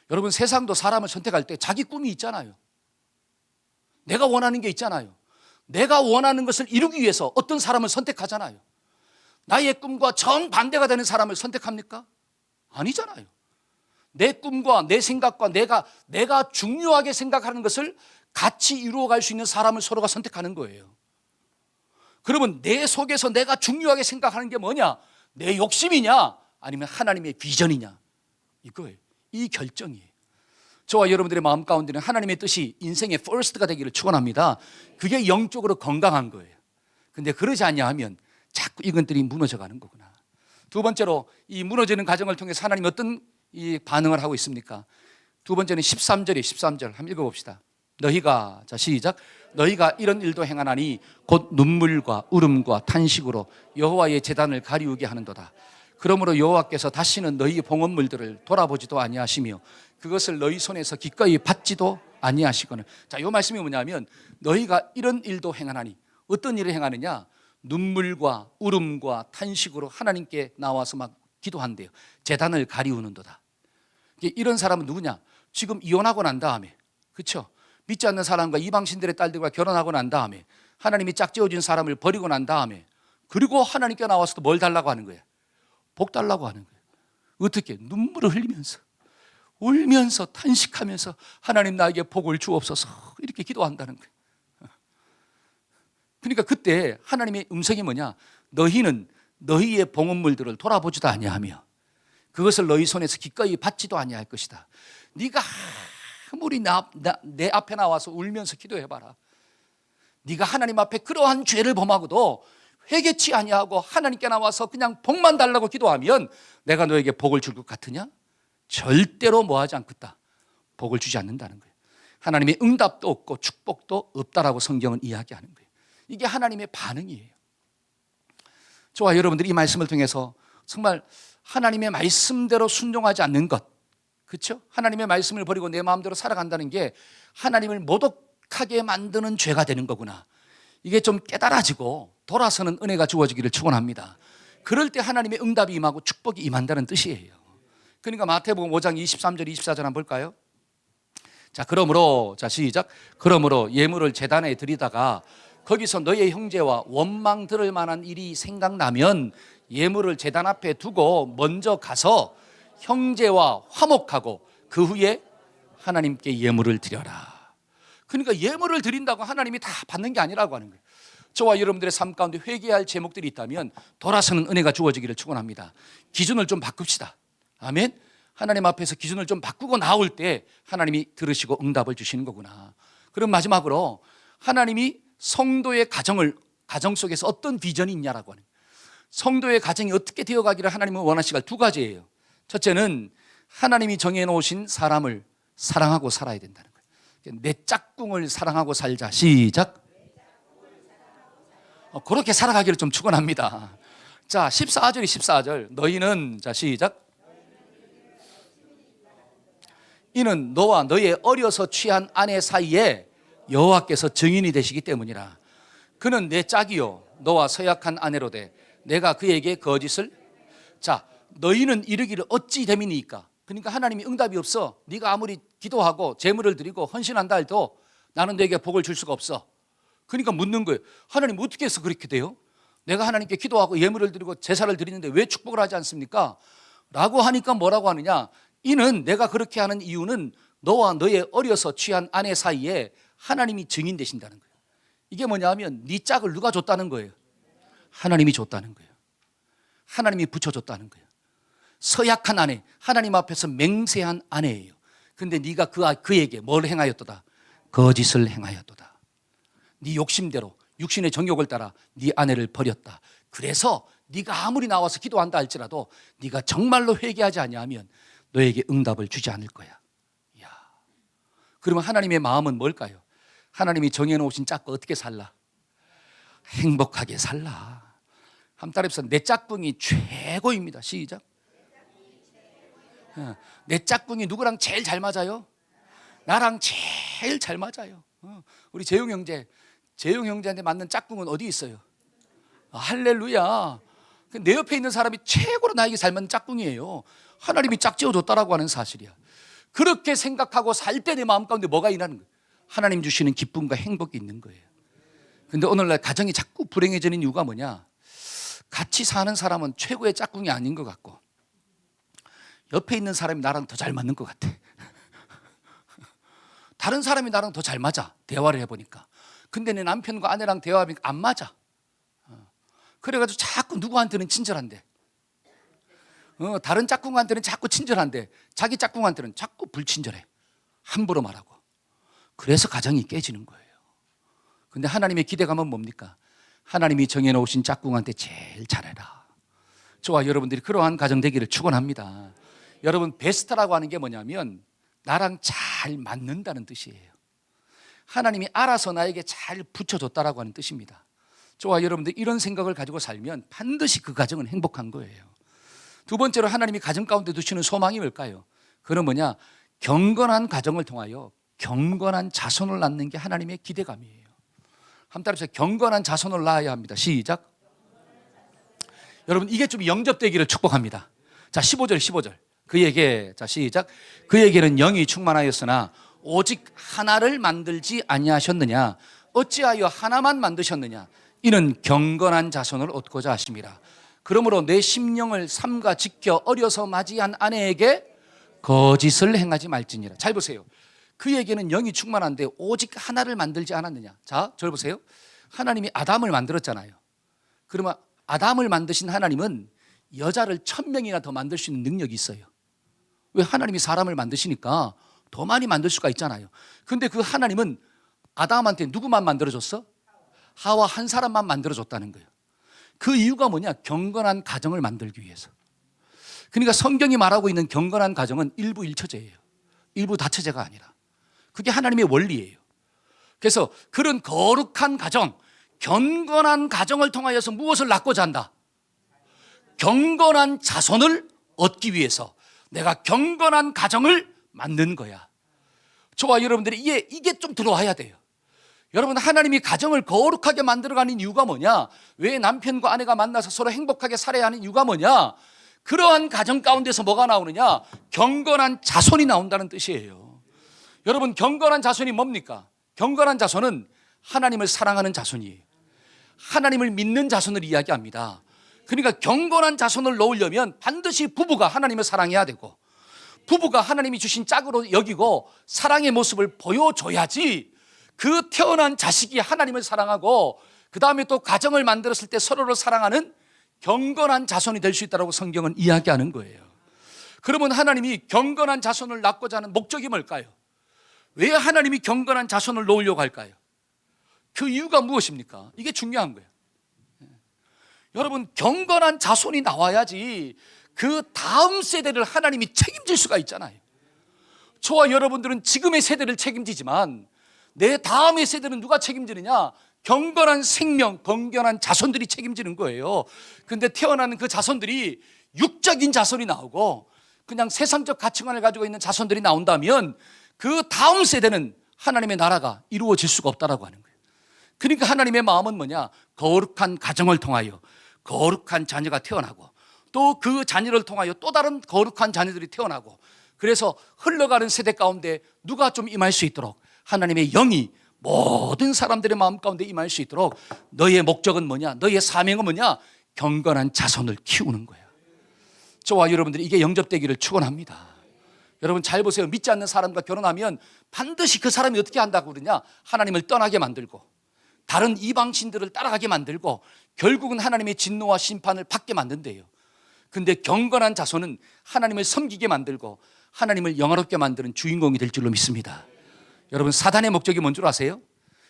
여러분 세상도 사람을 선택할 때 자기 꿈이 있잖아요. 내가 원하는 게 있잖아요. 내가 원하는 것을 이루기 위해서 어떤 사람을 선택하잖아요. 나의 꿈과 정반대가 되는 사람을 선택합니까? 아니잖아요. 내 꿈과 내 생각과 내가 중요하게 생각하는 것을 같이 이루어갈 수 있는 사람을 서로가 선택하는 거예요. 그러면 내 속에서 내가 중요하게 생각하는 게 뭐냐? 내 욕심이냐? 아니면 하나님의 비전이냐? 이거예요. 이 결정이에요. 저와 여러분들의 마음 가운데는 하나님의 뜻이 인생의 퍼스트가 되기를 축원합니다. 그게 영적으로 건강한 거예요. 근데 그러지 아니하면 자꾸 이것들이 무너져가는 거구나. 두 번째로 이 무너지는 과정을 통해서 하나님이 어떤 이 반응을 하고 있습니까? 두 번째는 13절이에요. 13절 한번 읽어봅시다. 너희가, 자 시작, 너희가 이런 일도 행하나니 곧 눈물과 울음과 탄식으로 여호와의 제단을 가리우게 하는도다. 그러므로 여호와께서 다시는 너희 봉헌물들을 돌아보지도 아니하시며 그것을 너희 손에서 기꺼이 받지도 아니하시거늘. 자, 이 말씀이 뭐냐면 너희가 이런 일도 행하나니, 어떤 일을 행하느냐? 눈물과 울음과 탄식으로 하나님께 나와서 막 기도한대요. 제단을 가리우는도다. 이런 사람은 누구냐? 지금 이혼하고 난 다음에, 그렇죠? 믿지 않는 사람과 이방신들의 딸들과 결혼하고 난 다음에 하나님이 짝지어준 사람을 버리고 난 다음에 그리고 하나님께 나와서도 뭘 달라고 하는 거예요? 복 달라고 하는 거예요. 어떻게? 눈물을 흘리면서 울면서 탄식하면서 하나님 나에게 복을 주옵소서 이렇게 기도한다는 거예요. 그러니까 그때 하나님의 음성이 뭐냐? 너희는 너희의 봉헌물들을 돌아보지도 아니하며 그것을 너희 손에서 기꺼이 받지도 아니할 것이다. 네가 아무리 내 앞에 나와서 울면서 기도해봐라. 네가 하나님 앞에 그러한 죄를 범하고도 회개치 아니하고 하나님께 나와서 그냥 복만 달라고 기도하면 내가 너에게 복을 줄 것 같으냐? 절대로 뭐하지 않겠다. 복을 주지 않는다는 거예요. 하나님의 응답도 없고 축복도 없다라고 성경은 이야기하는 거예요. 이게 하나님의 반응이에요. 저와 여러분들이 이 말씀을 통해서 정말 하나님의 말씀대로 순종하지 않는 것, 그렇죠? 하나님의 말씀을 버리고 내 마음대로 살아간다는 게 하나님을 모독하게 만드는 죄가 되는 거구나. 이게 좀 깨달아지고 돌아서는 은혜가 주어지기를 축원합니다. 그럴 때 하나님의 응답이 임하고 축복이 임한다는 뜻이에요. 그러니까 마태복음 5장 23절 24절 한번 볼까요? 자, 그러므로, 자 시작, 그러므로 예물을 제단에 드리다가 거기서 너의 형제와 원망 들을 만한 일이 생각나면 예물을 제단 앞에 두고 먼저 가서 형제와 화목하고 그 후에 하나님께 예물을 드려라. 그러니까 예물을 드린다고 하나님이 다 받는 게 아니라고 하는 거예요. 저와 여러분들의 삶 가운데 회개할 제목들이 있다면 돌아서는 은혜가 주어지기를 축원합니다. 기준을 좀 바꿉시다. 아멘. 하나님 앞에서 기준을 좀 바꾸고 나올 때 하나님이 들으시고 응답을 주시는 거구나. 그럼 마지막으로 하나님이 성도의 가정 속에서 어떤 비전이 있냐라고 하는 거예요. 성도의 가정이 어떻게 되어가기를 하나님은 원하시가 두 가지예요. 첫째는 하나님이 정해놓으신 사람을 사랑하고 살아야 된다는 거예요. 내 짝꿍을 사랑하고 살자. 시작. 그렇게 살아가기를 좀 축원합니다. 자 14절이 14절 너희는, 자 시작, 이는 너와 너의 어려서 취한 아내 사이에 여호와께서 증인이 되시기 때문이라. 그는 내 짝이요 너와 서약한 아내로 돼 내가 그에게 거짓을, 자 너희는 이르기를 어찌 됨이니까. 그러니까 하나님이 응답이 없어. 네가 아무리 기도하고 제물을 드리고 헌신한다 해도 나는 너에게 복을 줄 수가 없어. 그러니까 묻는 거예요. 하나님 어떻게 해서 그렇게 돼요? 내가 하나님께 기도하고 예물을 드리고 제사를 드리는데 왜 축복을 하지 않습니까? 라고 하니까 뭐라고 하느냐? 이는 내가 그렇게 하는 이유는 너와 너의 어려서 취한 아내 사이에 하나님이 증인 되신다는 거예요. 이게 뭐냐면 네 짝을 누가 줬다는 거예요? 하나님이 줬다는 거예요. 하나님이 붙여줬다는 거예요. 서약한 아내, 하나님 앞에서 맹세한 아내예요. 근데 네가 그에게 뭘 행하였도다? 거짓을 행하였도다. 네 욕심대로 육신의 정욕을 따라 네 아내를 버렸다. 그래서 네가 아무리 나와서 기도한다 할지라도 네가 정말로 회개하지 아니하면 너에게 응답을 주지 않을 거야. 이야. 그러면 하나님의 마음은 뭘까요? 하나님이 정해놓으신 짝과 어떻게 살라? 행복하게 살라. 한 따라서 내 짝꿍이 최고입니다. 시작. 내 짝꿍이 누구랑 제일 잘 맞아요? 나랑 제일 잘 맞아요. 우리 재용 형제한테 맞는 짝꿍은 어디 있어요? 할렐루야. 내 옆에 있는 사람이 최고로 나에게 잘 맞는 짝꿍이에요. 하나님이 짝지어줬다라고 하는 사실이야. 그렇게 생각하고 살 때 내 마음 가운데 뭐가 일하는 거예요? 하나님 주시는 기쁨과 행복이 있는 거예요. 근데 오늘날 가정이 자꾸 불행해지는 이유가 뭐냐? 같이 사는 사람은 최고의 짝꿍이 아닌 것 같고 옆에 있는 사람이 나랑 더 잘 맞는 것 같아. 다른 사람이 나랑 더 잘 맞아. 대화를 해보니까. 근데 내 남편과 아내랑 대화하니까 안 맞아. 그래가지고 자꾸 누구한테는 친절한데 다른 짝꿍한테는 자꾸 친절한데 자기 짝꿍한테는 자꾸 불친절해. 함부로 말하고. 그래서 가정이 깨지는 거예요. 근데 하나님의 기대감은 뭡니까? 하나님이 정해놓으신 짝꿍한테 제일 잘해라. 저와 여러분들이 그러한 가정 되기를 축원합니다. 여러분, 베스트라고 하는 게 뭐냐면 나랑 잘 맞는다는 뜻이에요. 하나님이 알아서 나에게 잘 붙여줬다라고 하는 뜻입니다. 저와 여러분들 이런 생각을 가지고 살면 반드시 그 가정은 행복한 거예요. 두 번째로 하나님이 가정 가운데 두시는 소망이 뭘까요? 그건 뭐냐? 경건한 가정을 통하여 경건한 자손을 낳는 게 하나님의 기대감이에요. 한번 따라서 경건한 자손을 낳아야 합니다. 시작. 여러분, 이게 좀 영접되기를 축복합니다. 자, 15절. 그에게, 자, 시작. 그에게는 영이 충만하였으나 오직 하나를 만들지 아니하셨느냐? 어찌하여 하나만 만드셨느냐? 이는 경건한 자손을 얻고자 하심이라. 그러므로 내 심령을 삼가 지켜 어려서 맞이한 아내에게 거짓을 행하지 말지니라. 잘 보세요. 그에게는 영이 충만한데 오직 하나를 만들지 않았느냐? 자, 절 보세요. 하나님이 아담을 만들었잖아요. 그러면 아담을 만드신 하나님은 여자를 1000명이나 더 만들 수 있는 능력이 있어요. 왜? 하나님이 사람을 만드시니까 더 많이 만들 수가 있잖아요. 근데 그 하나님은 아담한테 누구만 만들어줬어? 하와 한 사람만 만들어줬다는 거예요. 그 이유가 뭐냐? 경건한 가정을 만들기 위해서. 그러니까 성경이 말하고 있는 경건한 가정은 일부 일처제예요. 일부 다처제가 아니라. 그게 하나님의 원리예요. 그래서 그런 거룩한 가정, 경건한 가정을 통하여서 무엇을 낳고자 한다? 경건한 자손을 얻기 위해서 내가 경건한 가정을 만든 거야. 저와 여러분들이 이게 좀 들어와야 돼요. 여러분, 하나님이 가정을 거룩하게 만들어가는 이유가 뭐냐? 왜 남편과 아내가 만나서 서로 행복하게 살아야 하는 이유가 뭐냐? 그러한 가정 가운데서 뭐가 나오느냐? 경건한 자손이 나온다는 뜻이에요. 여러분, 경건한 자손이 뭡니까? 경건한 자손은 하나님을 사랑하는 자손이에요. 하나님을 믿는 자손을 이야기합니다. 그러니까 경건한 자손을 놓으려면 반드시 부부가 하나님을 사랑해야 되고 부부가 하나님이 주신 짝으로 여기고 사랑의 모습을 보여줘야지 그 태어난 자식이 하나님을 사랑하고 그 다음에 또 가정을 만들었을 때 서로를 사랑하는 경건한 자손이 될 수 있다고 성경은 이야기하는 거예요. 그러면 하나님이 경건한 자손을 낳고자 하는 목적이 뭘까요? 왜 하나님이 경건한 자손을 놓으려고 할까요? 그 이유가 무엇입니까? 이게 중요한 거예요. 여러분, 경건한 자손이 나와야지 그 다음 세대를 하나님이 책임질 수가 있잖아요. 저와 여러분들은 지금의 세대를 책임지지만 내 다음의 세대는 누가 책임지느냐? 경건한 생명, 경건한 자손들이 책임지는 거예요. 그런데 태어나는 그 자손들이 육적인 자손이 나오고 그냥 세상적 가치관을 가지고 있는 자손들이 나온다면 그 다음 세대는 하나님의 나라가 이루어질 수가 없다라고 하는 거예요. 그러니까 하나님의 마음은 뭐냐? 거룩한 가정을 통하여 거룩한 자녀가 태어나고 또 그 자녀를 통하여 또 다른 거룩한 자녀들이 태어나고 그래서 흘러가는 세대 가운데 누가 좀 임할 수 있도록 하나님의 영이 모든 사람들의 마음 가운데 임할 수 있도록 너의 목적은 뭐냐? 너의 사명은 뭐냐? 경건한 자손을 키우는 거야. 저와 여러분들이 이게 영접되기를 축원합니다. 여러분 잘 보세요. 믿지 않는 사람과 결혼하면 반드시 그 사람이 어떻게 한다고 그러냐? 하나님을 떠나게 만들고 다른 이방신들을 따라가게 만들고 결국은 하나님의 진노와 심판을 받게 만든대요. 근데 경건한 자손은 하나님을 섬기게 만들고 하나님을 영화롭게 만드는 주인공이 될 줄로 믿습니다. 여러분, 사단의 목적이 뭔 줄 아세요?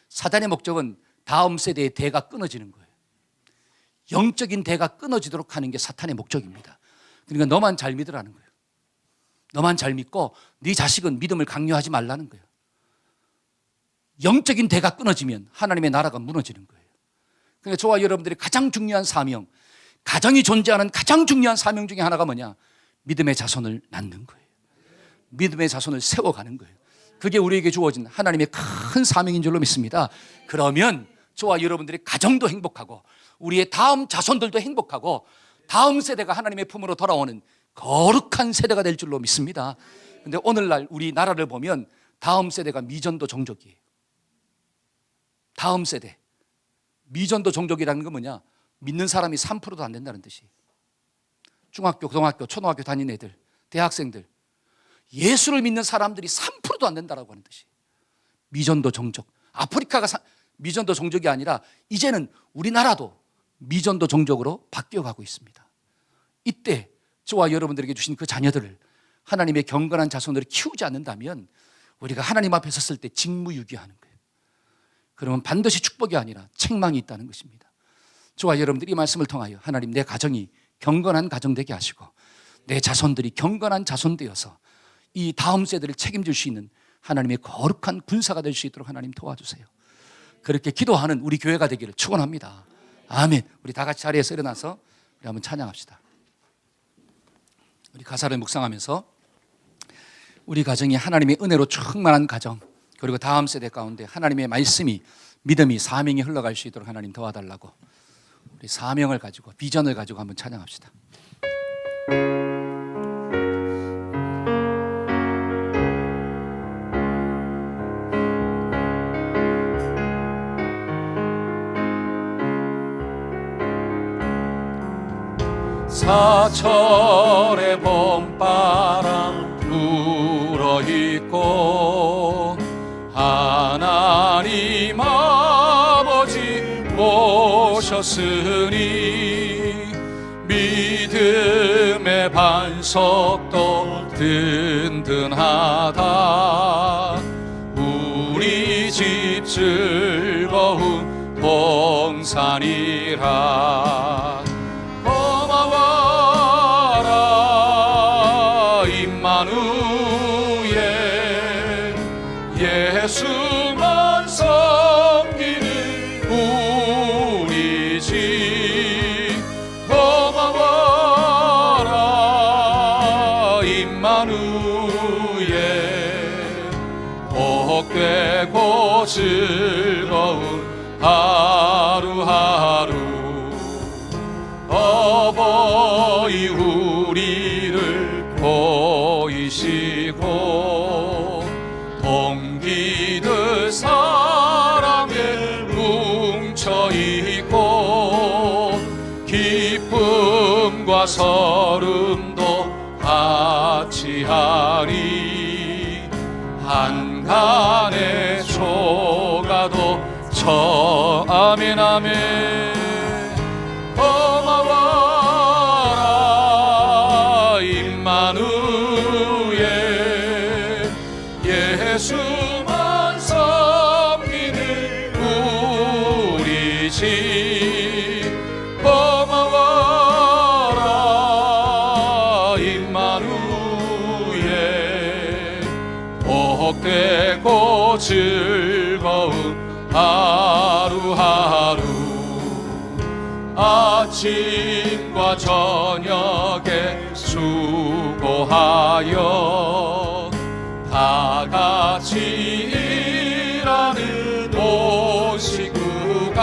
사단의 목적은 다음 세대의 대가 끊어지는 거예요. 영적인 대가 끊어지도록 하는 게 사탄의 목적입니다. 그러니까 너만 잘 믿으라는 거예요. 너만 잘 믿고 네 자식은 믿음을 강요하지 말라는 거예요. 영적인 대가 끊어지면 하나님의 나라가 무너지는 거예요. 그러니까 저와 여러분들이 가장 중요한 사명, 가정이 존재하는 가장 중요한 사명 중에 하나가 뭐냐? 믿음의 자손을 낳는 거예요. 믿음의 자손을 세워가는 거예요. 그게 우리에게 주어진 하나님의 큰 사명인 줄로 믿습니다. 그러면 저와 여러분들의 가정도 행복하고 우리의 다음 자손들도 행복하고 다음 세대가 하나님의 품으로 돌아오는 거룩한 세대가 될 줄로 믿습니다. 그런데 오늘날 우리나라를 보면 다음 세대가 미전도 종족이에요. 다음 세대 미전도 종족이라는 건 뭐냐? 믿는 사람이 3%도 안 된다는 뜻이에요. 중학교, 고등학교, 초등학교 다니는 애들, 대학생들, 예수를 믿는 사람들이 3%도 안 된다라고 하는 뜻이에요. 미전도 종족. 아프리카가 미전도 종족이 아니라 이제는 우리나라도 미전도 종족으로 바뀌어가고 있습니다. 이때 저와 여러분들에게 주신 그 자녀들을 하나님의 경건한 자손으로 키우지 않는다면 우리가 하나님 앞에 섰을 때 직무유기하는 거예요. 그러면 반드시 축복이 아니라 책망이 있다는 것입니다. 저와 여러분들이 이 말씀을 통하여 하나님 내 가정이 경건한 가정 되게 하시고 내 자손들이 경건한 자손 되어서 이 다음 세대를 책임질 수 있는 하나님의 거룩한 군사가 될 수 있도록 하나님 도와주세요. 그렇게 기도하는 우리 교회가 되기를 축원합니다. 아멘. 우리 다 같이 자리에서 일어나서 우리 한번 찬양합시다. 우리 가사를 묵상하면서 우리 가정이 하나님의 은혜로 충만한 가정, 그리고 다음 세대 가운데 하나님의 말씀이, 믿음이, 사명이 흘러갈 수 있도록 하나님 도와달라고 우리 사명을 가지고, 비전을 가지고 한번 찬양합시다. 사철의 봄바람 불어있고 하나님 아버지 모셨으니 믿음의 반석도 든든하다. 우리 집 즐거운 동산이라. 예수만 섬기는 우리 집 고마워라. 임마누엘 복되고 즐거운 하루하루. 어버이 우리를 보이시고 동기들 사랑에 뭉쳐있고 기쁨과 서름도 같이 하리. 한간의 초가도 아멘 아멘. 고마워라 임마누엘 예수만 섬기는 우리 집 고마워라 임마누엘 복되고 즐거운 하루하루. 아침과 저녁에 수고하여 다 같이 일하는 온 식구가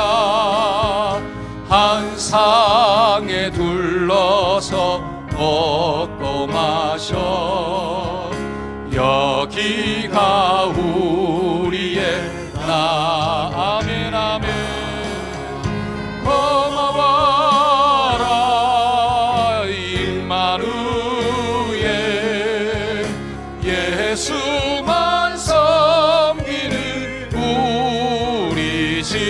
한 상에 둘러서 먹고 마셔. 여기가 우리의 나. 아멘 아멘. 고마워라 임마누엘 예수만 섬기는 우리 집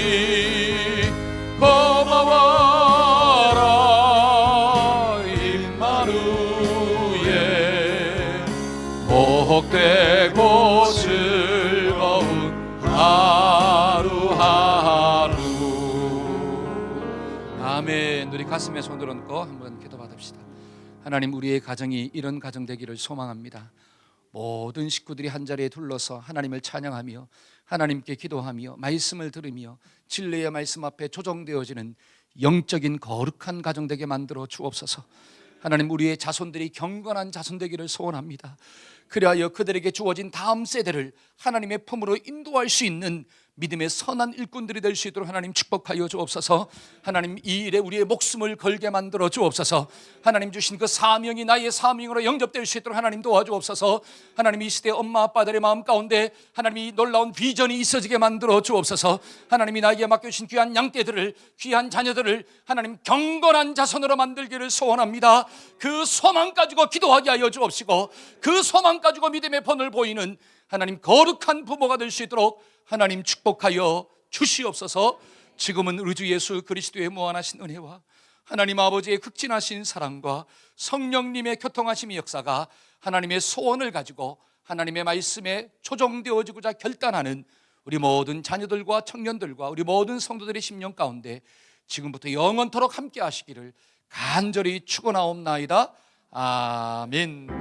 고마워라 임마누엘 복되고 즐거운 하루하루. 아멘. 우리 가슴에 손을 얹고 한번 기도 받읍시다. 하나님, 우리의 가정이 이런 가정 되기를 소망합니다. 모든 식구들이 한자리에 둘러서 하나님을 찬양하며 하나님께 기도하며 말씀을 들으며 진리의 말씀 앞에 조정되어지는 영적인 거룩한 가정 되게 만들어 주옵소서. 하나님, 우리의 자손들이 경건한 자손 되기를 소원합니다. 그리하여 그들에게 주어진 다음 세대를 하나님의 품으로 인도할 수 있는 믿음의 선한 일꾼들이 될 수 있도록 하나님 축복하여 주옵소서. 하나님, 이 일에 우리의 목숨을 걸게 만들어 주옵소서. 하나님 주신 그 사명이 나의 사명으로 영접될 수 있도록 하나님 도와주옵소서. 하나님, 이 시대 엄마 아빠들의 마음 가운데 하나님 이 놀라운 비전이 있어지게 만들어 주옵소서. 하나님이 나에게 맡겨주신 귀한 양떼들을, 귀한 자녀들을 하나님 경건한 자손으로 만들기를 소원합니다. 그 소망 가지고 기도하게 하여 주옵시고, 그 소망 가지고 믿음의 본을 보이는 하나님 거룩한 부모가 될 수 있도록 하나님 축복하여 주시옵소서. 지금은 우리 주 예수 그리스도의 무한하신 은혜와 하나님 아버지의 극진하신 사랑과 성령님의 교통하심의 역사가 하나님의 소원을 가지고 하나님의 말씀에 초정되어지고자 결단하는 우리 모든 자녀들과 청년들과 우리 모든 성도들의 심령 가운데 지금부터 영원토록 함께 하시기를 간절히 축원하옵나이다. 아멘.